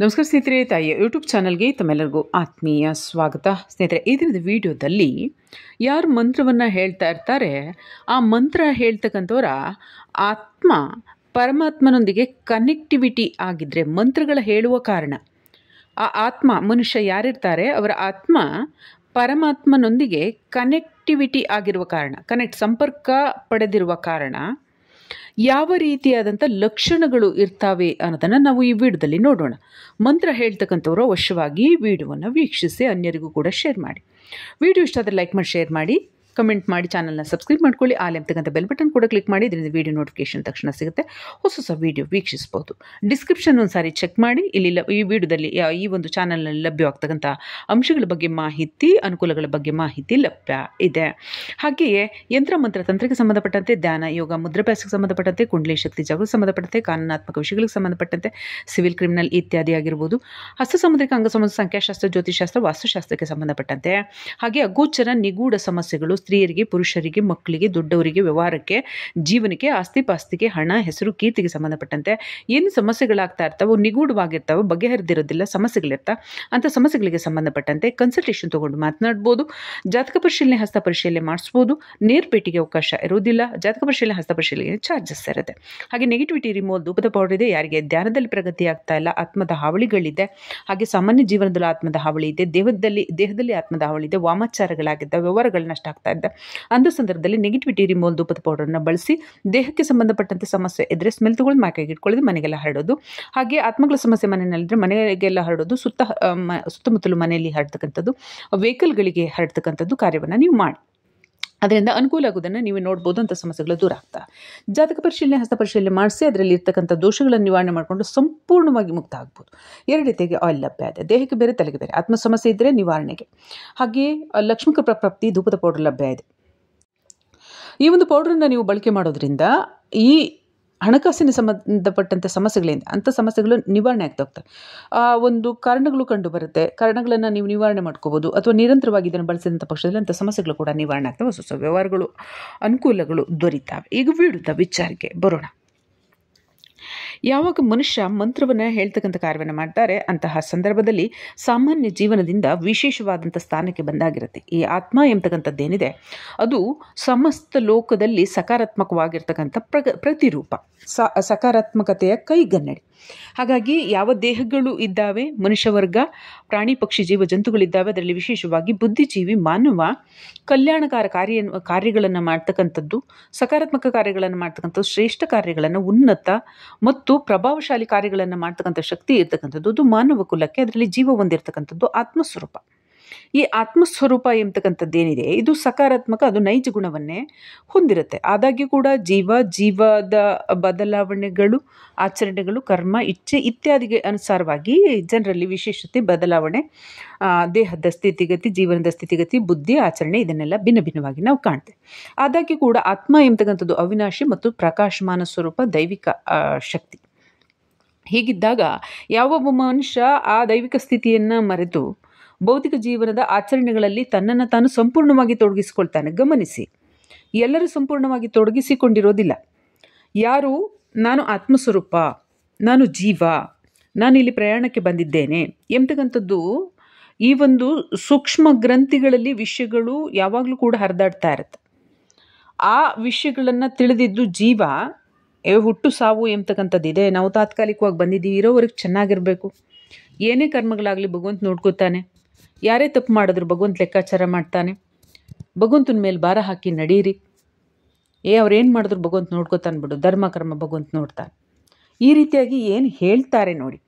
ನಮಸ್ಕಾರ ಸ್ನೇಹಿತರೆ, ತಾಯಿಯ ಯೂಟ್ಯೂಬ್ ಚಾನಲ್ಗೆ ತಮ್ಮೆಲ್ಲರಿಗೂ ಆತ್ಮೀಯ ಸ್ವಾಗತ. ಸ್ನೇಹಿತರೆ, ಈ ದಿನದ ವಿಡಿಯೋದಲ್ಲಿ ಯಾರು ಮಂತ್ರವನ್ನು ಹೇಳ್ತಾ ಇರ್ತಾರೆ, ಆ ಮಂತ್ರ ಹೇಳ್ತಕ್ಕಂಥವರ ಆತ್ಮ ಪರಮಾತ್ಮನೊಂದಿಗೆ ಕನೆಕ್ಟಿವಿಟಿ ಆಗಿದ್ದರೆ, ಮಂತ್ರಗಳ ಹೇಳುವ ಕಾರಣ ಆ ಆತ್ಮ ಮನುಷ್ಯ ಯಾರಿರ್ತಾರೆ ಅವರ ಆತ್ಮ ಪರಮಾತ್ಮನೊಂದಿಗೆ ಕನೆಕ್ಟಿವಿಟಿ ಆಗಿರುವ ಕಾರಣ, ಸಂಪರ್ಕ ಪಡೆದಿರುವ ಕಾರಣ ಯಾವ ರೀತಿಯಾದಂಥ ಲಕ್ಷಣಗಳು ಇರ್ತಾವೆ ಅನ್ನೋದನ್ನು ನಾವು ಈ ವಿಡಿಯೋದಲ್ಲಿ ನೋಡೋಣ. ಮಂತ್ರ ಹೇಳ್ತಕ್ಕಂಥವ್ರು ಅವಶ್ಯವಾಗಿ ವಿಡಿಯೋವನ್ನು ವೀಕ್ಷಿಸಿ ಅನ್ಯರಿಗೂ ಕೂಡ ಶೇರ್ ಮಾಡಿ. ವಿಡಿಯೋ ಇಷ್ಟ ಆದರೆ ಲೈಕ್ ಮಾಡಿ, ಶೇರ್ ಮಾಡಿ, ಕಮೆಂಟ್ ಮಾಡಿ, ಚಾನಲ್ನ ಸಬ್ಸ್ಕ್ರೈಬ್ ಮಾಡ್ಕೊಳ್ಳಿ. ಅಲ್ಲಿ ಅಂತಕ್ಕಂಥ ಬೆಲ್ ಬಟನ್ ಕೂಡ ಕ್ಲಿಕ್ ಮಾಡಿ. ಇದರಿಂದ ವಿಡಿಯೋ ನೋಟಿಫಿಕೇಶನ್ ತಕ್ಷಣ ಸಿಗುತ್ತೆ, ಹೊಸ ವಿಡಿಯೋ ವೀಕ್ಷಿಸ್ಬೋದು. ಡಿಸ್ಕ್ರಿಪ್ಷನ್ ಒಂದು ಸಾರಿ ಚೆಕ್ ಮಾಡಿ. ಇಲ್ಲಿ ಈ ವಿಡಿಯೋದಲ್ಲಿ ಈ ಒಂದು ಚಾನಲ್ನಲ್ಲಿ ಲಭ್ಯವಾಗ್ತಕ್ಕಂಥ ಅಂಶಗಳ ಬಗ್ಗೆ ಮಾಹಿತಿ, ಅನುಕೂಲಗಳ ಬಗ್ಗೆ ಮಾಹಿತಿ ಲಭ್ಯ ಇದೆ. ಹಾಗೆಯೇ ಯಂತ್ರ ಮಂತ್ರ ತಂತ್ರಕ್ಕೆ ಸಂಬಂಧಪಟ್ಟಂತೆ, ಧ್ಯಾನ, ಯೋಗ, ಮುದ್ರಾಭ್ಯಾಸಕ್ಕೆ ಸಂಬಂಧಪಟ್ಟಂತೆ, ಕುಂಡಲಿ ಶಕ್ತಿ ಜಾಗೃತಿ ಸಂಬಂಧಪಟ್ಟಂತೆ, ಕಾನೂನಾತ್ಮಕ ವಿಷಯಗಳಿಗೆ ಸಂಬಂಧಪಟ್ಟಂತೆ, ಸಿವಿಲ್, ಕ್ರಿಮಿನಲ್ ಇತ್ಯಾದಿ ಆಗಿರ್ಬೋದು, ಹಸ್ತ ಸಾಮುದ್ರಿಕ ಅಂಗ ಸಂಬಂಧ, ಸಂಖ್ಯಾಶಾಸ್ತ್ರ, ಜ್ಯೋತಿಷಾಸ್ತ್ರ, ವಾಸ್ತುಶಾಸ್ತ್ರಕ್ಕೆ ಸಂಬಂಧಪಟ್ಟಂತೆ, ಹಾಗೆ ಅಗೋಚರ ನಿಗೂಢ ಸಮಸ್ಯೆಗಳು, ಸ್ತ್ರೀಯರಿಗೆ, ಪುರುಷರಿಗೆ, ಮಕ್ಕಳಿಗೆ, ದೊಡ್ಡವರಿಗೆ, ವ್ಯವಹಾರಕ್ಕೆ, ಜೀವನಕ್ಕೆ, ಆಸ್ತಿ ಪಾಸ್ತಿಗೆ, ಹಣ, ಹೆಸರು, ಕೀರ್ತಿಗೆ ಸಂಬಂಧಪಟ್ಟಂತೆ ಏನು ಸಮಸ್ಯೆಗಳಾಗ್ತಾ ಇರ್ತಾವೋ, ನಿಗೂಢವಾಗಿರ್ತಾವೋ, ಬಗೆಹರಿದಿರೋದಿಲ್ಲ, ಸಮಸ್ಯೆಗಳಿರ್ತಾವೆ, ಅಂಥ ಸಮಸ್ಯೆಗಳಿಗೆ ಸಂಬಂಧಪಟ್ಟಂತೆ ಕನ್ಸಲ್ಟೇಷನ್ ತೊಗೊಂಡು ಮಾತನಾಡ್ಬೋದು. ಜಾತಕ ಪರಿಶೀಲನೆ, ಹಸ್ತ ಪರಿಶೀಲನೆ ಮಾಡಿಸ್ಬೋದು. ನೇರ ಭೇಟಿಗೆ ಅವಕಾಶ ಇರೋದಿಲ್ಲ. ಜಾತಕ ಪರಿಶೀಲನೆ, ಹಸ್ತ ಪರಿಶೀಲನೆ ಚಾರ್ಜಸ್ ಇರುತ್ತೆ. ಹಾಗೆ ನೆಗೆಟಿವಿಟಿ ರಿಮೂವಲ್ ಧೂಪದ ಪೌಡರ್ ಇದೆ. ಯಾರಿಗೆ ಧ್ಯಾನದಲ್ಲಿ ಪ್ರಗತಿ ಆಗ್ತಾ ಇಲ್ಲ, ಆತ್ಮದ ಹಾವಳಿಗಳಿದೆ, ಹಾಗೆ ಸಾಮಾನ್ಯ ಜೀವನದಲ್ಲಿ ಆತ್ಮದ ಹಾವಳಿ ಇದೆ, ದೇಹದಲ್ಲಿ ಆತ್ಮದ ಹಾವಳಿ ಇದೆ, ವಾಮಾಚಾರಗಳಾಗಿದ್ದ, ವ್ಯವಹಾರಗಳು ನಷ್ಟ ಆಗ್ತಾ ಇದ್ದ, ಅಂಥ ಸಂದರ್ಭದಲ್ಲಿ ನೆಗೆಟಿವಿಟಿ ರಿಮೂವಲ್ ಧೂಪದ ಪೌಡರ್ನ ಬಳಸಿ ದೇಹಕ್ಕೆ ಸಂಬಂಧಪಟ್ಟಂತೆ ಸಮಸ್ಯೆ ಇದ್ದರೆ ಸ್ಮೆಲ್ ತಗೊಳ್ಳೋದು, ಮೈಕೈಗೆ ಇಟ್ಕೊಳ್ಳೋದು, ಮನೆಗೆಲ್ಲ ಹರಡೋದು. ಹಾಗೆ ಆತ್ಮಗಳ ಸಮಸ್ಯೆ ಮನೆಯಲ್ಲಿದ್ದರೆ ಮನೆಗೆಲ್ಲ ಹರಡೋದು, ಸುತ್ತಮುತ್ತಲು ಮನೆಯಲ್ಲಿ ಹರಡ್ತಕ್ಕಂಥದ್ದು, ವೆಹಿಕಲ್ಗಳಿಗೆ ಹರಡ್ತಕ್ಕಂಥದ್ದು ಕಾರ್ಯವನ್ನು ನೀವು ಮಾಡಿ. ಅದರಿಂದ ಅನುಕೂಲ ಆಗೋದನ್ನು ನೀವು ನೋಡ್ಬೋದು. ಅಂಥ ಸಮಸ್ಯೆಗಳು ದೂರ ಆಗ್ತಾ. ಜಾತಕ ಪರಿಶೀಲನೆ, ಹಸ್ತ ಪರಿಶೀಲನೆ ಮಾಡಿಸಿ ಅದರಲ್ಲಿ ಇರ್ತಕ್ಕಂಥ ದೋಷಗಳನ್ನು ನಿವಾರಣೆ ಮಾಡಿಕೊಂಡು ಸಂಪೂರ್ಣವಾಗಿ ಮುಕ್ತ ಆಗ್ಬೋದು. ಎರಡು ರೀತಿಯಾಗಿ ಆಯಿಲ್ ಲಭ್ಯ ಇದೆ, ದೇಹಕ್ಕೆ ಬೇರೆ, ತಲೆಗೆ ಬೇರೆ. ಆತ್ಮ ಸಮಸ್ಯೆ ಇದ್ದರೆ ನಿವಾರಣೆಗೆ. ಹಾಗೆಯೇ ಲಕ್ಷ್ಮೀ ಪ್ರಾಪ್ತಿ ಧೂಪದ ಪೌಡರ್ ಲಭ್ಯ ಇದೆ. ಈ ಒಂದು ಪೌಡ್ರನ್ನು ನೀವು ಬಳಕೆ ಮಾಡೋದ್ರಿಂದ ಈ ಹಣಕಾಸಿನ ಸಂಬಂಧಪಟ್ಟಂಥ ಸಮಸ್ಯೆಗಳಿಂದ ಅಂಥ ಸಮಸ್ಯೆಗಳು ನಿವಾರಣೆ ಆಗ್ತಾ ಹೋಗ್ತವೆ. ಆ ಒಂದು ಕಾರಣಗಳು ಕಂಡು ಬರುತ್ತೆ, ಕಾರಣಗಳನ್ನು ನೀವು ನಿವಾರಣೆ ಮಾಡ್ಕೋಬೋದು. ಅಥವಾ ನಿರಂತರವಾಗಿ ಇದನ್ನು ಬಳಸಿದಂಥ ಪಕ್ಷದಲ್ಲಿ ಅಂಥ ಸಮಸ್ಯೆಗಳು ಕೂಡ ನಿವಾರಣೆ ಆಗ್ತವೆ, ಹೊಸ ವ್ಯವಹಾರಗಳು, ಅನುಕೂಲಗಳು ದೊರೀತಾವೆ. ಈಗ ವಿಡಿಯೋದ ವಿಚಾರಕ್ಕೆ ಬರೋಣ. ಯಾವಾಗ ಮನುಷ್ಯ ಮಂತ್ರವನ್ನು ಹೇಳ್ತಕ್ಕಂಥ ಕಾರ್ಯವನ್ನು ಮಾಡ್ತಾರೆ, ಅಂತಹ ಸಂದರ್ಭದಲ್ಲಿ ಸಾಮಾನ್ಯ ಜೀವನದಿಂದ ವಿಶೇಷವಾದಂಥ ಸ್ಥಾನಕ್ಕೆ ಬಂದಾಗಿರುತ್ತೆ. ಈ ಆತ್ಮ ಎಂಬತಕ್ಕಂಥದ್ದೇನಿದೆ ಅದು ಸಮಸ್ತ ಲೋಕದಲ್ಲಿ ಸಕಾರಾತ್ಮಕವಾಗಿರ್ತಕ್ಕಂಥ ಪ್ರತಿರೂಪ, ಸಕಾರಾತ್ಮಕತೆಯ ಕೈಗನ್ನಡಿ. ಹಾಗಾಗಿ ಯಾವ ದೇಹಗಳು ಇದ್ದಾವೆ, ಮನುಷ್ಯ ವರ್ಗ, ಪ್ರಾಣಿ, ಪಕ್ಷಿ, ಜೀವ ಜಂತುಗಳಿದ್ದಾವೆ, ಅದರಲ್ಲಿ ವಿಶೇಷವಾಗಿ ಬುದ್ಧಿಜೀವಿ ಮಾನವ ಕಲ್ಯಾಣಕಾರ ಕಾರ್ಯಗಳನ್ನು ಮಾಡ್ತಕ್ಕಂಥದ್ದು, ಸಕಾರಾತ್ಮಕ ಕಾರ್ಯಗಳನ್ನು ಮಾಡ್ತಕ್ಕಂಥದ್ದು, ಶ್ರೇಷ್ಠ ಕಾರ್ಯಗಳನ್ನು, ಉನ್ನತ ಮತ್ತು ಪ್ರಭಾವಶಾಲಿ ಕಾರ್ಯಗಳನ್ನು ಮಾಡ್ತಕ್ಕಂಥ ಶಕ್ತಿ ಇರ್ತಕ್ಕಂಥದ್ದು ಅದು ಮಾನವ ಕುಲಕ್ಕೆ. ಅದರಲ್ಲಿ ಜೀವ ಹೊಂದಿರತಕ್ಕಂಥದ್ದು ಆತ್ಮಸ್ವರೂಪ. ಈ ಆತ್ಮಸ್ವರೂಪ ಎಂಬತಕ್ಕಂಥದ್ದೇನಿದೆ ಇದು ಸಕಾರಾತ್ಮಕ, ಅದು ನೈಜ ಗುಣವನ್ನೇ ಹೊಂದಿರುತ್ತೆ. ಆದಾಗ್ಯೂ ಕೂಡ ಜೀವದ ಬದಲಾವಣೆಗಳು, ಆಚರಣೆಗಳು, ಕರ್ಮ, ಇಚ್ಛೆ ಇತ್ಯಾದಿಗೆ ಅನುಸಾರವಾಗಿ ಜನರಲ್ಲಿ ವಿಶೇಷತೆ, ಬದಲಾವಣೆ, ದೇಹದ ಸ್ಥಿತಿಗತಿ, ಜೀವನದ ಸ್ಥಿತಿಗತಿ, ಬುದ್ಧಿ, ಆಚರಣೆ ಇದನ್ನೆಲ್ಲ ಭಿನ್ನ ಭಿನ್ನವಾಗಿ ನಾವು ಕಾಣ್ತೇವೆ. ಆದಾಗ್ಯೂ ಕೂಡ ಆತ್ಮ ಎಂಬತಕ್ಕಂಥದ್ದು ಅವಿನಾಶಿ ಮತ್ತು ಪ್ರಕಾಶಮಾನ ಸ್ವರೂಪ, ದೈವಿಕ ಶಕ್ತಿ. ಹೀಗಿದ್ದಾಗ ಯಾವೊಬ್ಬ ಮನುಷ್ಯ ಆ ದೈವಿಕ ಸ್ಥಿತಿಯನ್ನು ಮರೆತು ಭೌತಿಕ ಜೀವನದ ಆಚರಣೆಗಳಲ್ಲಿ ತನ್ನನ್ನು ತಾನು ಸಂಪೂರ್ಣವಾಗಿ ತೊಡಗಿಸಿಕೊಳ್ತಾನೆ. ಗಮನಿಸಿ, ಎಲ್ಲರೂ ಸಂಪೂರ್ಣವಾಗಿ ತೊಡಗಿಸಿಕೊಂಡಿರೋದಿಲ್ಲ. ಯಾರು ನಾನು ಆತ್ಮಸ್ವರೂಪ, ನಾನು ಜೀವ, ನಾನು ಇಲ್ಲಿ ಪ್ರಯಾಣಕ್ಕೆ ಬಂದಿದ್ದೇನೆ ಎಂಬತಕ್ಕಂಥದ್ದು ಈ ಒಂದು ಸೂಕ್ಷ್ಮ ಗ್ರಂಥಿಗಳಲ್ಲಿ ವಿಷಯಗಳು ಯಾವಾಗಲೂ ಕೂಡ ಹರಿದಾಡ್ತಾ ಇರುತ್ತೆ. ಆ ವಿಷಯಗಳನ್ನು ತಿಳಿದಿದ್ದು ಜೀವ ಹುಟ್ಟು ಸಾವು ಎಂಬತಕ್ಕಂಥದ್ದಿದೆ, ನಾವು ತಾತ್ಕಾಲಿಕವಾಗಿ ಬಂದಿದ್ದೀವಿ, ಇರೋವರೆಗೆ ಚೆನ್ನಾಗಿರಬೇಕು, ಏನೇ ಕರ್ಮಗಳಾಗಲಿ ಭಗವಂತ ನೋಡ್ಕೋತಾನೆ, ಯಾರೇ ತಪ್ಪು ಮಾಡಿದ್ರು ಭಗವಂತ ಲೆಕ್ಕಾಚಾರ ಮಾಡ್ತಾನೆ, ಭಗವಂತನ ಮೇಲೆ ಭಾರ ಹಾಕಿ ನಡೀರಿ, ಅವ್ರೇನು ಮಾಡಿದ್ರು ಭಗವಂತ ನೋಡ್ಕೋತಾನೆ ಬಿಡು, ಧರ್ಮ ಕರ್ಮ ಭಗವಂತ ನೋಡ್ತಾನೆ. ಈ ರೀತಿಯಾಗಿ ಏನು ಹೇಳ್ತಾರೆ ನೋಡಿ,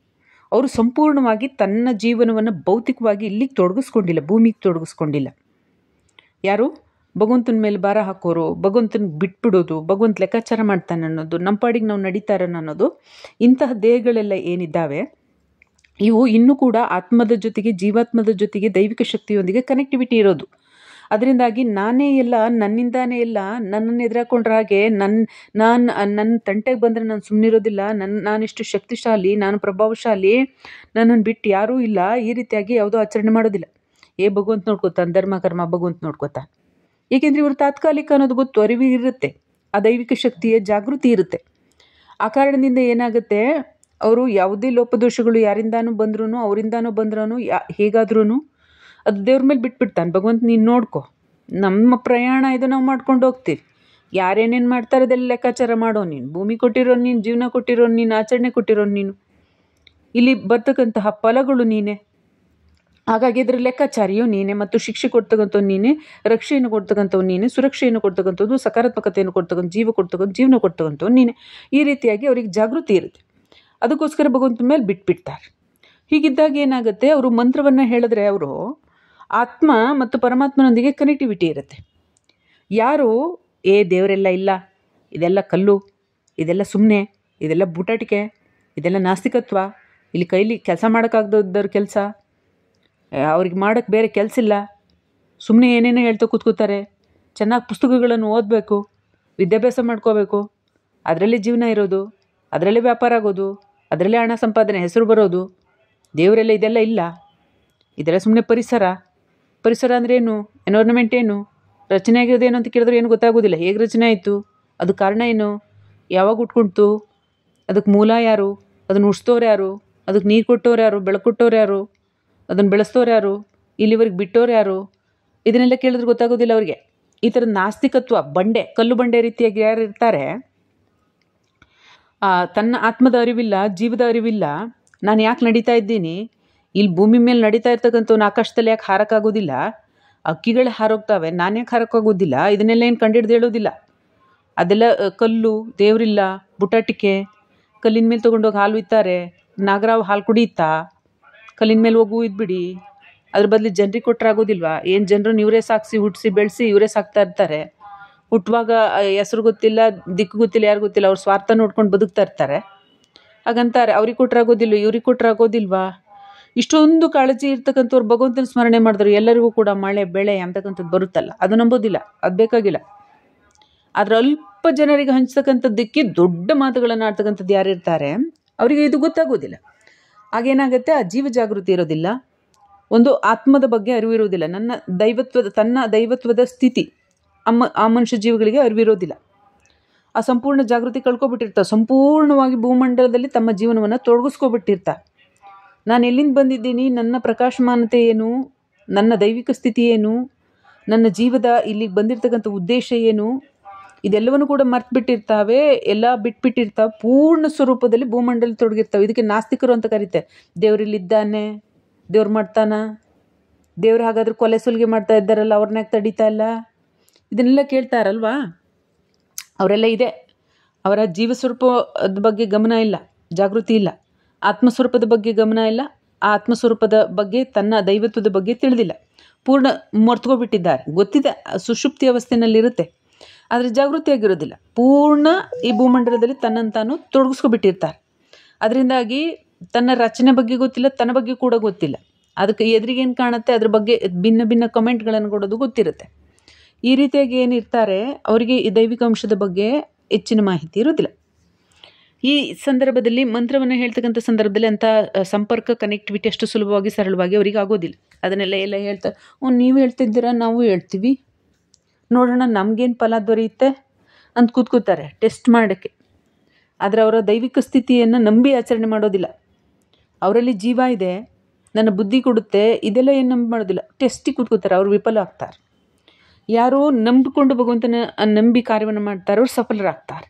ಅವರು ಸಂಪೂರ್ಣವಾಗಿ ತನ್ನ ಜೀವನವನ್ನು ಭೌತಿಕವಾಗಿ ಇಲ್ಲಿಗೆ ತೊಡಗಿಸ್ಕೊಂಡಿಲ್ಲ, ಭೂಮಿಗೆ ತೊಡಗಿಸ್ಕೊಂಡಿಲ್ಲ. ಯಾರು ಭಗವಂತನ ಮೇಲೆ ಭಾರ ಹಾಕೋರು, ಭಗವಂತನ ಬಿಟ್ಬಿಡೋದು, ಭಗವಂತ ಲೆಕ್ಕಾಚಾರ ಮಾಡ್ತಾನೆ ಅನ್ನೋದು, ನಮ್ಮ ಪಾಡಿಗೆ ನಾವು ನಡೀತಾರನ್ನ ಅನ್ನೋದು, ಇಂತಹ ದೇಹಗಳೆಲ್ಲ ಏನಿದ್ದಾವೆ ಇವು ಇನ್ನೂ ಕೂಡ ಆತ್ಮದ ಜೊತೆಗೆ, ಜೀವಾತ್ಮದ ಜೊತೆಗೆ, ದೈವಿಕ ಶಕ್ತಿಯೊಂದಿಗೆ ಕನೆಕ್ಟಿವಿಟಿ ಇರೋದು. ಅದರಿಂದಾಗಿ ನಾನೇ ಎಲ್ಲ, ನನ್ನಿಂದಾನೇ ಎಲ್ಲ, ನನ್ನನ್ನು ಎದುರಾಕೊಂಡ್ರ ಹಾಗೆ ನನ್ನ ತಂಟೆಗೆ ಬಂದರೆ ನಾನು ಸುಮ್ಮನಿರೋದಿಲ್ಲ, ನಾನಿಷ್ಟು ಶಕ್ತಿಶಾಲಿ, ನಾನು ಪ್ರಭಾವಶಾಲಿ, ನನ್ನನ್ನು ಬಿಟ್ಟು ಯಾರೂ ಇಲ್ಲ, ಈ ರೀತಿಯಾಗಿ ಯಾವುದೋ ಆಚರಣೆ ಮಾಡೋದಿಲ್ಲ. ಭಗವಂತ ನೋಡ್ಕೋತಾನೆ, ಧರ್ಮ ಕರ್ಮ ಭಗವಂತ ನೋಡ್ಕೋತಾನೆ. ಏಕೆಂದರೆ ಇವರು ತಾತ್ಕಾಲಿಕ ಅನ್ನೋದು ಗೊತ್ತು, ಅರಿವು ಇರುತ್ತೆ, ಆ ದೈವಿಕ ಶಕ್ತಿಯ ಜಾಗೃತಿ ಇರುತ್ತೆ. ಆ ಕಾರಣದಿಂದ ಏನಾಗುತ್ತೆ, ಅವರು ಯಾವುದೇ ಲೋಪದೋಷಗಳು ಯಾರಿಂದಾನೂ ಬಂದ್ರೂ ಅವರಿಂದಾನೂ ಬಂದ್ರೂ ಹೇಗಾದ್ರೂ ಅದು ದೇವ್ರ ಮೇಲೆ ಬಿಟ್ಬಿಡ್ತಾನೆ. ಭಗವಂತ ನೀನು ನೋಡ್ಕೊ, ನಮ್ಮ ಪ್ರಯಾಣ ಇದು ನಾವು ಮಾಡ್ಕೊಂಡು ಹೋಗ್ತೀವಿ. ಯಾರೇನೇನು ಮಾಡ್ತಾರೆ ಅದೆಲ್ಲ ಲೆಕ್ಕಾಚಾರ ಮಾಡೋ ನೀನು. ಭೂಮಿ ಕೊಟ್ಟಿರೋನು ನೀನು, ಜೀವನ ಕೊಟ್ಟಿರೋನು ನೀನು, ಆಚರಣೆ ಕೊಟ್ಟಿರೋನು ನೀನು, ಇಲ್ಲಿ ಬರ್ತಕ್ಕಂತಹ ಫಲಗಳು ನೀನೇ. ಹಾಗಾಗಿ ಇದರ ಲೆಕ್ಕಾಚಾರಿಯೋ ನೀನೇ, ಮತ್ತು ಶಿಕ್ಷೆ ಕೊಡ್ತಕ್ಕಂಥವ್ನು ನೀನೇ, ರಕ್ಷೆಯನ್ನು ಕೊಡ್ತಕ್ಕಂಥವ್ನು ನೀನೇ, ಸುರಕ್ಷೆಯನ್ನು ಕೊಡ್ತಕ್ಕಂಥದ್ದು, ಸಕಾರಾತ್ಮಕತೆಯನ್ನು ಕೊಡ್ತಕ್ಕಂಥ, ಜೀವನ ಕೊಡ್ತಕ್ಕಂಥವ್ನು ನೀನೇ. ಈ ರೀತಿಯಾಗಿ ಅವ್ರಿಗೆ ಜಾಗೃತಿ ಇರುತ್ತೆ. ಅದಕ್ಕೋಸ್ಕರ ಭಗವಂತನ ಮೇಲೆ ಬಿಟ್ಬಿಡ್ತಾರೆ. ಹೀಗಿದ್ದಾಗ ಏನಾಗುತ್ತೆ, ಅವರು ಮಂತ್ರವನ್ನು ಹೇಳಿದ್ರೆ ಅವರು ಆತ್ಮ ಮತ್ತು ಪರಮಾತ್ಮನೊಂದಿಗೆ ಕನೆಕ್ಟಿವಿಟಿ ಇರುತ್ತೆ. ಯಾರು ದೇವರೆಲ್ಲ ಇಲ್ಲ, ಇದೆಲ್ಲ ಕಲ್ಲು, ಇದೆಲ್ಲ ಸುಮ್ಮನೆ, ಇದೆಲ್ಲ ಬೂಟಾಟಿಕೆ, ಇದೆಲ್ಲ ನಾಸ್ತಿಕತ್ವ, ಇಲ್ಲಿ ಕೈಲಿ ಕೆಲಸ ಮಾಡೋಕ್ಕಾಗ್ದವ್ರ ಕೆಲಸ, ಅವ್ರಿಗೆ ಮಾಡೋಕ್ಕೆ ಬೇರೆ ಕೆಲಸ ಇಲ್ಲ, ಸುಮ್ಮನೆ ಏನೇನೋ ಹೇಳ್ತಾ ಕೂತ್ಕೋತಾರೆ, ಚೆನ್ನಾಗಿ ಪುಸ್ತಕಗಳನ್ನು ಓದಬೇಕು, ವಿದ್ಯಾಭ್ಯಾಸ ಮಾಡ್ಕೋಬೇಕು, ಅದರಲ್ಲೇ ಜೀವನ ಇರೋದು, ಅದರಲ್ಲೇ ವ್ಯಾಪಾರ ಆಗೋದು, ಅದರಲ್ಲೇ ಹಣ ಸಂಪಾದನೆ, ಹೆಸರು ಬರೋದು, ದೇವರೆಲ್ಲ ಇದೆಲ್ಲ ಇಲ್ಲ, ಇದೆಲ್ಲ ಸುಮ್ಮನೆ ಪರಿಸರ ಅಂದ್ರೇನು, ಎನ್ವೈರ್ನ್ಮೆಂಟ್ ಏನು, ರಚನೆ ಆಗಿರೋದೇನು ಅಂತ ಕೇಳಿದ್ರೆ ಏನು ಗೊತ್ತಾಗೋದಿಲ್ಲ. ಹೇಗೆ ರಚನೆ ಆಯಿತು, ಅದು ಕಾರಣ ಏನು, ಯಾವಾಗ ಉಟ್ಕೊಳ್ತು, ಅದಕ್ಕೆ ಮೂಲ ಯಾರು, ಅದನ್ನು ಉಡ್ಸ್ತವ್ರು ಯಾರು, ಅದಕ್ಕೆ ನೀರು ಕೊಟ್ಟವ್ರು ಯಾರು, ಬೆಳಕು ಕೊಟ್ಟವ್ರು ಯಾರು, ಅದನ್ನು ಬೆಳೆಸ್ತವ್ರು ಯಾರು, ಇಲ್ಲಿವರೆಗೆ ಬಿಟ್ಟವ್ರು ಯಾರು, ಇದನ್ನೆಲ್ಲ ಕೇಳಿದ್ರೆ ಗೊತ್ತಾಗೋದಿಲ್ಲ ಅವ್ರಿಗೆ. ಈ ಥರದ ನಾಸ್ತಿಕತ್ವ, ಕಲ್ಲು ಬಂಡೆ ರೀತಿಯಾಗಿ ಯಾರು ಇರ್ತಾರೆ, ತನ್ನ ಆತ್ಮದ ಅರಿವಿಲ್ಲ, ಜೀವದ ಅರಿವಿಲ್ಲ, ನಾನು ಯಾಕೆ ನಡೀತಾ ಇದ್ದೀನಿ, ಇಲ್ಲಿ ಭೂಮಿ ಮೇಲೆ ನಡೀತಾ ಇರ್ತಕ್ಕಂಥವ್ನು ಆಕಾಶದಲ್ಲಿ ಯಾಕೆ ಹಾರಕ್ಕಾಗೋದಿಲ್ಲ, ಅಕ್ಕಿಗಳೇ ಹಾರೋಗ್ತಾವೆ, ನಾನು ಯಾಕೆ ಹಾರೋಕ್ಕಾಗೋದಿಲ್ಲ, ಇದನ್ನೆಲ್ಲ ಏನು ಕಂಡಿಡ್ದು ಹೇಳೋದಿಲ್ಲ. ಅದೆಲ್ಲ ಕಲ್ಲು, ದೇವರಿಲ್ಲ, ಬುಟಾಟಿಕೆ, ಕಲ್ಲಿನ ಮೇಲೆ ತೊಗೊಂಡೋಗಿ ಹಾಲು ಇತ್ತಾರೆ, ನಾಗರಾವ್ ಹಾಲು ಕುಡಿಯುತ್ತಾ, ಕಲ್ಲಿನ ಮೇಲೆ ಹೋಗು ಇದ್ಬಿಡಿ, ಅದ್ರ ಬದಲು ಜನರಿಗೆ ಕೊಟ್ಟರೆ ಆಗೋದಿಲ್ವಾ, ಏನು ಜನರನ್ನು ಇವರೇ ಸಾಕಿಸಿ ಹುಟ್ಟಿಸಿ ಬೆಳೆಸಿ ಇವರೇ ಸಾಕ್ತಾ ಇರ್ತಾರೆ, ಹುಟ್ಟುವಾಗ ಹೆಸರು ಗೊತ್ತಿಲ್ಲ, ದಿಕ್ಕು ಗೊತ್ತಿಲ್ಲ, ಯಾರು ಗೊತ್ತಿಲ್ಲ, ಅವ್ರ ಸ್ವಾರ್ಥ ನೋಡ್ಕೊಂಡು ಬದುಕ್ತಾ ಇರ್ತಾರೆ. ಹಾಗಂತಾರೆ ಅವ್ರಿಗೆ ಕೊಟ್ಟರೆ ಆಗೋದಿಲ್ಲ, ಇವ್ರಿಗೆ ಕೊಟ್ಟರೆ ಆಗೋದಿಲ್ವಾ. ಇಷ್ಟೊಂದು ಕಾಳಜಿ ಇರ್ತಕ್ಕಂಥವ್ರು ಭಗವಂತನ ಸ್ಮರಣೆ ಮಾಡಿದ್ರು ಎಲ್ಲರಿಗೂ ಕೂಡ ಮಳೆ ಬೆಳೆ ಅಂತಕ್ಕಂಥದ್ದು ಬರುತ್ತಲ್ಲ, ಅದು ನಂಬೋದಿಲ್ಲ, ಅದು ಬೇಕಾಗಿಲ್ಲ. ಆದರೆ ಅಲ್ಪ ಜನರಿಗೆ ಹಂಚ್ತಕ್ಕಂಥದ್ದಕ್ಕೆ ದೊಡ್ಡ ಮಾತುಗಳನ್ನು ಆಡ್ತಕ್ಕಂಥದ್ದು ಯಾರಿರ್ತಾರೆ ಅವರಿಗೆ ಇದು ಗೊತ್ತಾಗೋದಿಲ್ಲ. ಆಗೇನಾಗುತ್ತೆ, ಆ ಜೀವ ಜಾಗೃತಿ ಇರೋದಿಲ್ಲ, ಒಂದು ಆತ್ಮದ ಬಗ್ಗೆ ಅರಿವಿರೋದಿಲ್ಲ, ತನ್ನ ದೈವತ್ವದ ಸ್ಥಿತಿ ಆ ಮನುಷ್ಯ ಜೀವಗಳಿಗೆ ಅರಿವಿರೋದಿಲ್ಲ. ಆ ಸಂಪೂರ್ಣ ಜಾಗೃತಿ ಕಳ್ಕೊಬಿಟ್ಟಿರ್ತಾರೆ, ಸಂಪೂರ್ಣವಾಗಿ ಭೂಮಂಡಲದಲ್ಲಿ ತಮ್ಮ ಜೀವನವನ್ನು ತೊಡಗಿಸ್ಕೊಬಿಟ್ಟಿರ್ತಾರೆ. ನಾನು ಎಲ್ಲಿಂದ ಬಂದಿದ್ದೀನಿ, ನನ್ನ ಪ್ರಕಾಶಮಾನತೆ ಏನು, ನನ್ನ ದೈವಿಕ ಸ್ಥಿತಿ ಏನು, ನನ್ನ ಜೀವದ ಇಲ್ಲಿಗೆ ಬಂದಿರತಕ್ಕಂಥ ಉದ್ದೇಶ ಏನು, ಇದೆಲ್ಲವನ್ನು ಕೂಡ ಮರ್ತ್ಬಿಟ್ಟಿರ್ತಾವೆ, ಎಲ್ಲ ಬಿಟ್ಬಿಟ್ಟಿರ್ತಾವೆ, ಪೂರ್ಣ ಸ್ವರೂಪದಲ್ಲಿ ಭೂಮಂಡಲ ತೊಡಗಿರ್ತಾವೆ. ಇದಕ್ಕೆ ನಾಸ್ತಿಕರು ಅಂತ ಕರೀತಾರೆ. ದೇವರಿಲ್ಲಿದ್ದಾನೆ, ದೇವ್ರು ಮಾಡ್ತಾನ, ದೇವ್ರು ಹಾಗಾದ್ರೆ ಕೊಲೆ ಸುಲಿಗೆ ಮಾಡ್ತಾ ಇದ್ದಾರಲ್ಲ, ಅವ್ರನ್ನ ಯಾಕೆ ತಡೀತಾ ಇಲ್ಲ, ಇದನ್ನೆಲ್ಲ ಕೇಳ್ತಾರಲ್ವಾ. ಅವರೆಲ್ಲ ಇದೆ, ಅವರ ಜೀವಸ್ವರೂಪದ ಬಗ್ಗೆ ಗಮನ ಇಲ್ಲ, ಜಾಗೃತಿ ಇಲ್ಲ, ಆತ್ಮಸ್ವರೂಪದ ಬಗ್ಗೆ ಗಮನ ಇಲ್ಲ, ಆ ಆತ್ಮಸ್ವರೂಪದ ಬಗ್ಗೆ, ತನ್ನ ದೈವತ್ವದ ಬಗ್ಗೆ ತಿಳಿದಿಲ್ಲ, ಪೂರ್ಣ ಮರ್ತುಕೊಬಿಟ್ಟಿದ್ದಾರೆ. ಗೊತ್ತಿದೆ ಸುಷುಪ್ತಿ ಅವಸ್ಥೆಯಲ್ಲಿರುತ್ತೆ, ಆದರೆ ಜಾಗೃತಿಯಾಗಿರೋದಿಲ್ಲ, ಪೂರ್ಣ ಈ ಭೂಮಂಡಲದಲ್ಲಿ ತನ್ನಂತಾನು ತೊಡಗಿಸ್ಕೊಬಿಟ್ಟಿರ್ತಾರೆ. ಅದರಿಂದಾಗಿ ತನ್ನ ರಚನೆ ಬಗ್ಗೆ ಗೊತ್ತಿಲ್ಲ, ತನ್ನ ಬಗ್ಗೆ ಕೂಡ ಗೊತ್ತಿಲ್ಲ, ಅದಕ್ಕೆ ಎದುರಿಗೇನು ಕಾಣುತ್ತೆ ಅದ್ರ ಬಗ್ಗೆ ಭಿನ್ನ ಭಿನ್ನ ಕಮೆಂಟ್ಗಳನ್ನು ಕೊಡೋದು ಗೊತ್ತಿರುತ್ತೆ. ಈ ರೀತಿಯಾಗಿ ಏನಿರ್ತಾರೆ ಅವರಿಗೆ ಈ ದೈವಿಕ ಅಂಶದ ಬಗ್ಗೆ ಹೆಚ್ಚಿನ ಮಾಹಿತಿ ಇರೋದಿಲ್ಲ. ಈ ಸಂದರ್ಭದಲ್ಲಿ ಮಂತ್ರವನ್ನು ಹೇಳ್ತಕ್ಕಂಥ ಸಂದರ್ಭದಲ್ಲಿ ಅಂಥ ಸಂಪರ್ಕ ಕನೆಕ್ಟಿವಿಟಿ ಅಷ್ಟು ಸುಲಭವಾಗಿ ಸರಳವಾಗಿ ಅವರಿಗೆ ಆಗೋದಿಲ್ಲ. ಅದನ್ನೆಲ್ಲ ಹೇಳ್ತಾರೆ, ನೀವು ಹೇಳ್ತಿದ್ದೀರಾ, ನಾವು ಹೇಳ್ತೀವಿ, ನೋಡೋಣ ನಮಗೇನು ಫಲ ದೊರೆಯುತ್ತೆ ಅಂತ ಕೂತ್ಕೋತಾರೆ ಟೆಸ್ಟ್ ಮಾಡೋಕ್ಕೆ. ಆದರೆ ಅವರ ದೈವಿಕ ಸ್ಥಿತಿಯನ್ನು ನಂಬಿ ಆಚರಣೆ ಮಾಡೋದಿಲ್ಲ. ಅವರಲ್ಲಿ ಜೀವ ಇದೆ, ನನ್ನ ಬುದ್ಧಿ ಕೊಡುತ್ತೆ, ಇದೆಲ್ಲ ಏನು ನಂಬಿ ಮಾಡೋದಿಲ್ಲ, ಟೆಸ್ಟಿಗೆ ಕೂತ್ಕೋತಾರೆ, ಅವರು ವಿಫಲ ಆಗ್ತಾರೆ. ಯಾರು ನಂಬಿಕೊಂಡು ಭಗವಂತನ ನಂಬಿ ಕಾರ್ಯವನ್ನು ಮಾಡ್ತಾರೋ ಅವ್ರು ಸಫಲರಾಗ್ತಾರೆ.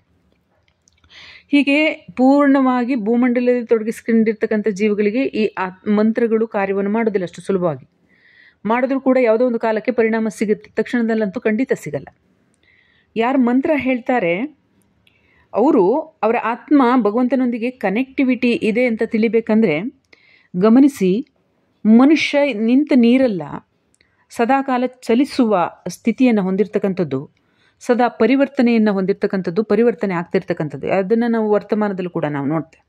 ಹೀಗೆ ಪೂರ್ಣವಾಗಿ ಭೂಮಂಡಲದಲ್ಲಿ ತೊಡಗಿಸ್ಕೊಂಡಿರ್ತಕ್ಕಂಥ ಜೀವಗಳಿಗೆ ಈ ಮಂತ್ರಗಳು ಕಾರ್ಯವನ್ನು ಮಾಡೋದಿಲ್ಲ ಅಷ್ಟು ಸುಲಭವಾಗಿ. ಮಾಡಿದ್ರೂ ಕೂಡ ಯಾವುದೋ ಒಂದು ಕಾಲಕ್ಕೆ ಪರಿಣಾಮ ಸಿಗುತ್ತೆ, ತಕ್ಷಣದಲ್ಲಂತೂ ಖಂಡಿತ ಸಿಗಲ್ಲ. ಯಾರು ಮಂತ್ರ ಹೇಳ್ತಾರೆ ಅವರ ಆತ್ಮ ಭಗವಂತನೊಂದಿಗೆ ಕನೆಕ್ಟಿವಿಟಿ ಇದೆ ಅಂತ ತಿಳಿಬೇಕಂದ್ರೆ ಗಮನಿಸಿ, ಮನುಷ್ಯ ನಿಂತ ನೀರಲ್ಲ, ಸದಾಕಾಲ ಚಲಿಸುವ ಸ್ಥಿತಿಯನ್ನು ಹೊಂದಿರತಕ್ಕಂಥದ್ದು, ಸದಾ ಪರಿವರ್ತನೆಯನ್ನು ಹೊಂದಿರತಕ್ಕಂಥದ್ದು, ಪರಿವರ್ತನೆ ಆಗ್ತಿರ್ತಕ್ಕಂಥದ್ದು. ಅದನ್ನು ನಾವು ವರ್ತಮಾನದಲ್ಲೂ ಕೂಡ ನಾವು ನೋಡ್ತೇವೆ.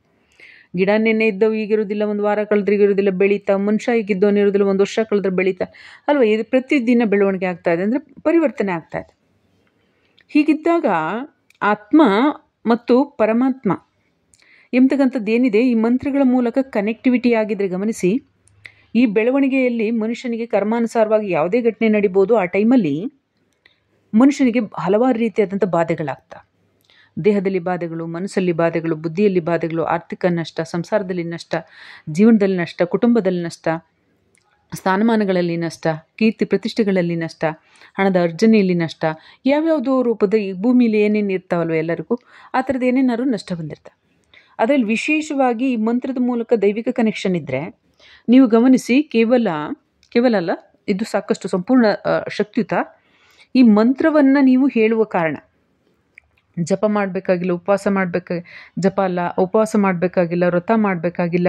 ಗಿಡ ನೆನ್ನೆ ಇದ್ದವು ಈಗಿರೋದಿಲ್ಲ, ಒಂದು ವಾರ ಕಳೆದ್ರೆ ಈಗಿರೋದಿಲ್ಲ, ಬೆಳೀತಾ. ಮನುಷ್ಯ ಈಗಿದ್ದವನು ಇರೋದಿಲ್ಲ, ಒಂದು ವರ್ಷ ಕಳೆದ್ರೆ ಬೆಳೀತಾ ಅಲ್ವಾ. ಇದು ಪ್ರತಿದಿನ ಬೆಳವಣಿಗೆ ಆಗ್ತಾ ಇದೆ, ಅಂದರೆ ಪರಿವರ್ತನೆ ಆಗ್ತಾ ಇದೆ. ಹೀಗಿದ್ದಾಗ ಆತ್ಮ ಮತ್ತು ಪರಮಾತ್ಮ ಎಂಬತಕ್ಕಂಥದ್ದು ಏನಿದೆ, ಈ ಮಂತ್ರಗಳ ಮೂಲಕ ಕನೆಕ್ಟಿವಿಟಿ ಆಗಿದ್ರೆ ಗಮನಿಸಿ, ಈ ಬೆಳವಣಿಗೆಯಲ್ಲಿ ಮನುಷ್ಯನಿಗೆ ಕರ್ಮಾನುಸಾರವಾಗಿ ಯಾವುದೇ ಘಟನೆ ನಡಿಬೋದು. ಆ ಟೈಮಲ್ಲಿ ಮನುಷ್ಯನಿಗೆ ಹಲವಾರು ರೀತಿಯಾದಂಥ ಬಾಧೆಗಳಾಗ್ತವೆ. ದೇಹದಲ್ಲಿ ಬಾಧೆಗಳು, ಮನಸ್ಸಲ್ಲಿ ಬಾಧೆಗಳು, ಬುದ್ಧಿಯಲ್ಲಿ ಬಾಧೆಗಳು, ಆರ್ಥಿಕ ನಷ್ಟ, ಸಂಸಾರದಲ್ಲಿ ನಷ್ಟ, ಜೀವನದಲ್ಲಿ ನಷ್ಟ, ಕುಟುಂಬದಲ್ಲಿ ನಷ್ಟ, ಸ್ಥಾನಮಾನಗಳಲ್ಲಿ ನಷ್ಟ, ಕೀರ್ತಿ ಪ್ರತಿಷ್ಠೆಗಳಲ್ಲಿ ನಷ್ಟ, ಹಣದ ಅರ್ಜನೆಯಲ್ಲಿ ನಷ್ಟ, ಯಾವ್ಯಾವುದೋ ರೂಪದ ಈ ಭೂಮಿಲಿ ಏನೇನು ಇರ್ತಾವಲ್ವ ಎಲ್ಲರಿಗೂ ಆ ಥರದ್ದು ಏನೇನಾದ್ರು ನಷ್ಟ ಬಂದಿರ್ತಾವೆ. ಅದರಲ್ಲಿ ವಿಶೇಷವಾಗಿ ಈ ಮಂತ್ರದ ಮೂಲಕ ದೈವಿಕ ಕನೆಕ್ಷನ್ ಇದ್ದರೆ ನೀವು ಗಮನಿಸಿ, ಕೇವಲ ಅಲ್ಲ, ಇದು ಸಾಕಷ್ಟು ಸಂಪೂರ್ಣ ಶಕ್ತಿಯುತ. ಈ ಮಂತ್ರವನ್ನು ನೀವು ಹೇಳುವ ಕಾರಣ ಜಪ ಮಾಡಬೇಕಾಗಿಲ್ಲ, ಉಪವಾಸ ಮಾಡಬೇಕಾಗಿಲ್ಲ, ವ್ರತ ಮಾಡಬೇಕಾಗಿಲ್ಲ,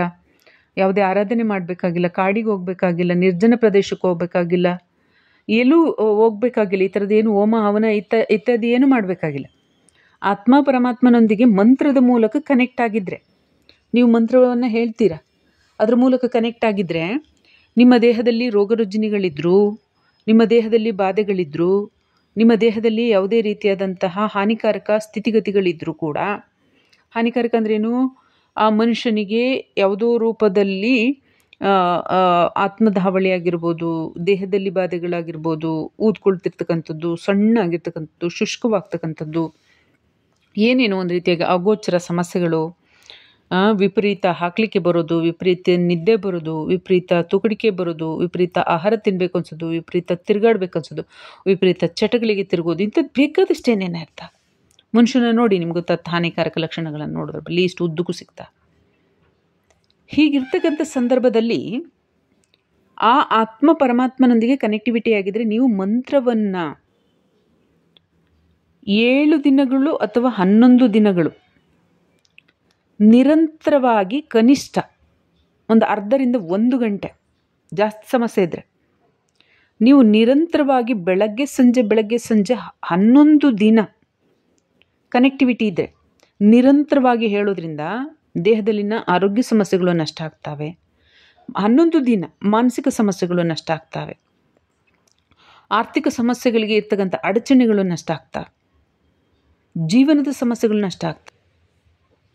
ಯಾವುದೇ ಆರಾಧನೆ ಮಾಡಬೇಕಾಗಿಲ್ಲ, ಕಾಡಿಗೆ ಹೋಗಬೇಕಾಗಿಲ್ಲ, ನಿರ್ಜನ ಪ್ರದೇಶಕ್ಕೆ ಹೋಗಬೇಕಾಗಿಲ್ಲ, ಎಲ್ಲೂ ಹೋಗಬೇಕಾಗಿಲ್ಲ, ಈ ಥರದ್ದೇನು ಹೋಮ ಹವನ ಇತ್ಯಾದಿ ಏನು ಮಾಡಬೇಕಾಗಿಲ್ಲ. ಆತ್ಮ ಪರಮಾತ್ಮನೊಂದಿಗೆ ಮಂತ್ರದ ಮೂಲಕ ಕನೆಕ್ಟ್ ಆಗಿದ್ದರೆ, ನೀವು ಮಂತ್ರವನ್ನು ಹೇಳ್ತೀರಾ, ಅದ್ರ ಮೂಲಕ ಕನೆಕ್ಟ್ ಆಗಿದ್ದರೆ ನಿಮ್ಮ ದೇಹದಲ್ಲಿ ರೋಗರುಜಿನಿಗಳಿದ್ದರೂ, ನಿಮ್ಮ ದೇಹದಲ್ಲಿ ಬಾಧೆಗಳಿದ್ದರೂ, ನಿಮ್ಮ ದೇಹದಲ್ಲಿ ಯಾವುದೇ ರೀತಿಯಾದಂತಹ ಹಾನಿಕಾರಕ ಸ್ಥಿತಿಗತಿಗಳಿದ್ದರೂ ಕೂಡ, ಹಾನಿಕಾರಕ ಅಂದ್ರೇನು, ಆ ಮನುಷ್ಯನಿಗೆ ಯಾವುದೋ ರೂಪದಲ್ಲಿ ಆತ್ಮದ ಹಾವಳಿ ಆಗಿರ್ಬೋದು, ದೇಹದಲ್ಲಿ ಬಾಧೆಗಳಾಗಿರ್ಬೋದು, ಊದ್ಕೊಳ್ತಿರ್ತಕ್ಕಂಥದ್ದು, ಸಣ್ಣ ಆಗಿರ್ತಕ್ಕಂಥದ್ದು, ಶುಷ್ಕವಾಗ್ತಕ್ಕಂಥದ್ದು, ಏನೇನೋ ಒಂದು ರೀತಿಯಾಗಿ ಅಗೋಚರ ಸಮಸ್ಯೆಗಳು, ವಿಪರೀತ ಹಾಕಲಿಕ್ಕೆ ಬರೋದು, ವಿಪರೀತ ನಿದ್ದೆ ಬರೋದು, ವಿಪರೀತ ತೂಕಡಿಕೆ ಬರೋದು, ವಿಪರೀತ ಆಹಾರ ತಿನ್ನಬೇಕು ಅನ್ಸೋದು, ವಿಪರೀತ ತಿರುಗಾಡ್ಬೇಕು ಅನ್ಸೋದು, ವಿಪರೀತ ಚಟಗಳಿಗೆ ತಿರುಗೋದು, ಇಂಥದ್ದು ಬೇಕಾದಷ್ಟು ಏನೇನು ಇರ್ತಾ. ಮನುಷ್ಯನ ನೋಡಿ ನಿಮ್ಗೆ ಗೊತ್ತಾದ ಹಾನಿಕಾರಕ ಲಕ್ಷಣಗಳನ್ನು ನೋಡಿದ್ರೆ ಲೀಸ್ಟ್ ಉದ್ದಕ್ಕೂ ಸಿಗ್ತಾ. ಹೀಗಿರ್ತಕ್ಕಂಥ ಸಂದರ್ಭದಲ್ಲಿ ಆ ಆತ್ಮ ಪರಮಾತ್ಮನೊಂದಿಗೆ ಕನೆಕ್ಟಿವಿಟಿ ಆಗಿದ್ರೆ ನೀವು ಮಂತ್ರವನ್ನು 7 ದಿನಗಳು ಅಥವಾ 11 ದಿನಗಳು ನಿರಂತರವಾಗಿ, ಕನಿಷ್ಠ ಒಂದು ಅರ್ಧರಿಂದ 1 ಗಂಟೆ, ಜಾಸ್ತಿ ಸಮಸ್ಯೆ ಇದ್ದರೆ ನೀವು ನಿರಂತರವಾಗಿ ಬೆಳಗ್ಗೆ ಸಂಜೆ 11 ದಿನ ಕನೆಕ್ಟಿವಿಟಿ ಇದ್ದರೆ ನಿರಂತರವಾಗಿ ಹೇಳೋದ್ರಿಂದ ದೇಹದಲ್ಲಿನ ಆರೋಗ್ಯ ಸಮಸ್ಯೆಗಳು ನಷ್ಟ ಆಗ್ತವೆ. 11 ದಿನ ಮಾನಸಿಕ ಸಮಸ್ಯೆಗಳು ನಷ್ಟ ಆಗ್ತವೆ, ಆರ್ಥಿಕ ಸಮಸ್ಯೆಗಳಿಗೆ ಇರ್ತಕ್ಕಂಥ ಅಡಚಣೆಗಳು ನಷ್ಟ ಆಗ್ತವೆ, ಜೀವನದ ಸಮಸ್ಯೆಗಳು ನಷ್ಟ ಆಗ್ತವೆ.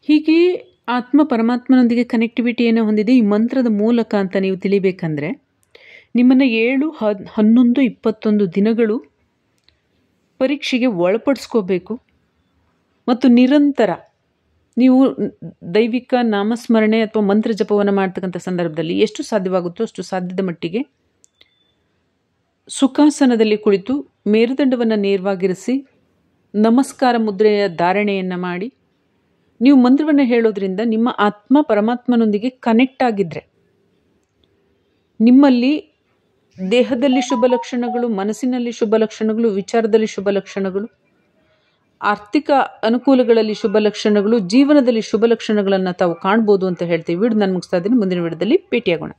ಹೀಗೆ ಆತ್ಮ ಪರಮಾತ್ಮನೊಂದಿಗೆ ಕನೆಕ್ಟಿವಿಟಿಯನ್ನು ಹೊಂದಿದೆ ಈ ಮಂತ್ರದ ಮೂಲಕ ಅಂತ ನೀವು ತಿಳಿಬೇಕಂದ್ರೆ ನಿಮ್ಮನ್ನು 7, 11, 21 ದಿನಗಳು ಪರೀಕ್ಷೆಗೆ ಒಳಪಡಿಸ್ಕೋಬೇಕು. ಮತ್ತು ನಿರಂತರ ನೀವು ದೈವಿಕ ನಾಮಸ್ಮರಣೆ ಅಥವಾ ಮಂತ್ರ ಜಪವನ್ನು ಮಾಡ್ತಕ್ಕಂಥ ಸಂದರ್ಭದಲ್ಲಿ ಎಷ್ಟು ಸಾಧ್ಯವಾಗುತ್ತೋ ಅಷ್ಟು ಸಾಧ್ಯದ ಮಟ್ಟಿಗೆ ಸುಖಾಸನದಲ್ಲಿ ಕುಳಿತು ಮೇರುದಂಡವನ್ನು ನೇರವಾಗಿರಿಸಿ ನಮಸ್ಕಾರ ಮುದ್ರೆಯ ಧಾರಣೆಯನ್ನು ಮಾಡಿ ನೀವು ಮಂತ್ರವನ್ನು ಹೇಳೋದ್ರಿಂದ ನಿಮ್ಮ ಆತ್ಮ ಪರಮಾತ್ಮನೊಂದಿಗೆ ಕನೆಕ್ಟ್ ಆಗಿದ್ದರೆ ನಿಮ್ಮಲ್ಲಿ ದೇಹದಲ್ಲಿ ಶುಭ ಲಕ್ಷಣಗಳು, ಮನಸ್ಸಿನಲ್ಲಿ ಶುಭ ಲಕ್ಷಣಗಳು, ವಿಚಾರದಲ್ಲಿ ಶುಭ ಲಕ್ಷಣಗಳು, ಆರ್ಥಿಕ ಅನುಕೂಲಗಳಲ್ಲಿ ಶುಭ ಲಕ್ಷಣಗಳು, ಜೀವನದಲ್ಲಿ ಶುಭ ಲಕ್ಷಣಗಳನ್ನು ತಾವು ಕಾಣ್ಬೋದು ಅಂತ ಹೇಳ್ತೀವಿ. ವಿಡಿಯೋ ನಾನು ಮುಗಿಸ್ತಾ ಇದ್ದೀನಿ. ಮುಂದಿನ ವಿಡಿಯೋದಲ್ಲಿ ಭೇಟಿಯಾಗೋಣ.